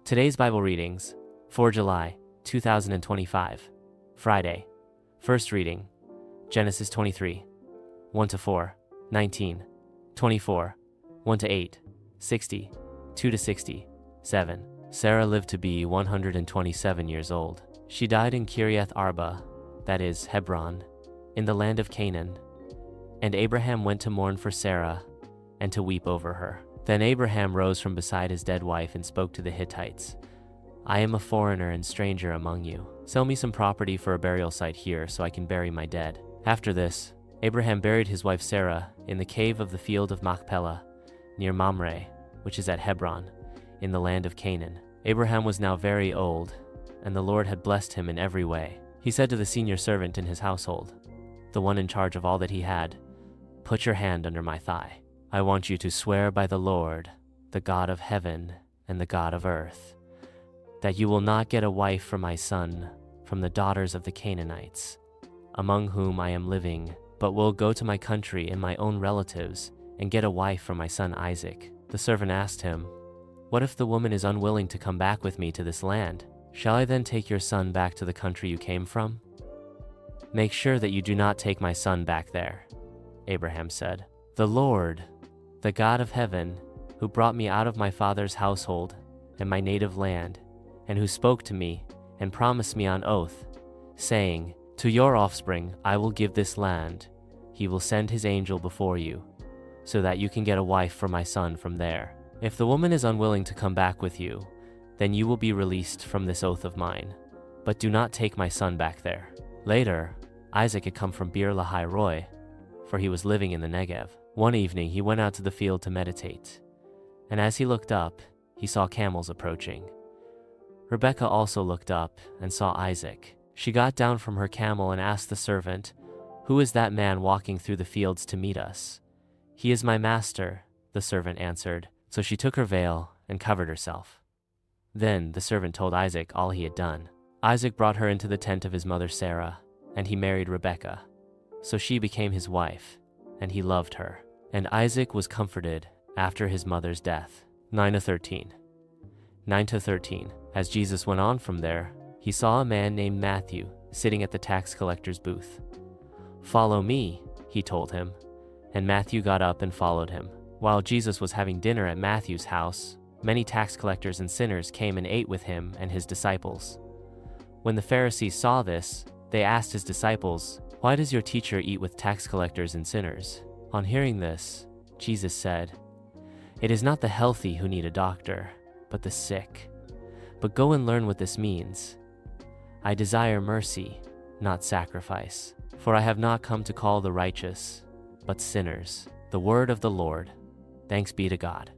Today's Bible readings, 4 July 2025, Friday. First reading, Genesis 23, 1-4, 19, 24, 1-8, 60, 2-60, 7. Sarah lived to be 127 years old. She died in Kiriath Arba, that is, Hebron, in the land of Canaan. And Abraham went to mourn for Sarah and to weep over her. Then Abraham rose from beside his dead wife and spoke to the Hittites, I am a foreigner and stranger among you. Sell me some property for a burial site here so I can bury my dead. After this, Abraham buried his wife Sarah in the cave of the field of Machpelah, near Mamre, which is at Hebron, in the land of Canaan. Abraham was now very old, and the Lord had blessed him in every way. He said to the senior servant in his household, the one in charge of all that he had, Put your hand under my thigh. I want you to swear by the Lord, the God of heaven and the God of earth, that you will not get a wife for my son from the daughters of the Canaanites, among whom I am living, but will go to my country and my own relatives and get a wife for my son Isaac. The servant asked him, What if the woman is unwilling to come back with me to this land? Shall I then take your son back to the country you came from? Make sure that you do not take my son back there, Abraham said. The Lord, the God of heaven, who brought me out of my father's household and my native land, and who spoke to me and promised me on oath, saying, To your offspring I will give this land. He will send his angel before you, so that you can get a wife for my son from there. If the woman is unwilling to come back with you, then you will be released from this oath of mine. But do not take my son back there. Later, Isaac had come from Beer Lahai Roi, for he was living in the Negev. One evening he went out to the field to meditate, and as he looked up, he saw camels approaching. Rebekah also looked up and saw Isaac. She got down from her camel and asked the servant, Who is that man walking through the fields to meet us? He is my master, the servant answered. So she took her veil and covered herself. Then the servant told Isaac all he had done. Isaac brought her into the tent of his mother Sarah, and he married Rebekah. So she became his wife, and he loved her. And Isaac was comforted after his mother's death. 9-13. As Jesus went on from there, he saw a man named Matthew sitting at the tax collector's booth. Follow me, he told him, and Matthew got up and followed him. While Jesus was having dinner at Matthew's house, many tax collectors and sinners came and ate with him and his disciples. When the Pharisees saw this, they asked his disciples, Why does your teacher eat with tax collectors and sinners? On hearing this, Jesus said, It is not the healthy who need a doctor, but the sick. But go and learn what this means. I desire mercy, not sacrifice, for I have not come to call the righteous, but sinners. The word of the Lord. Thanks be to God.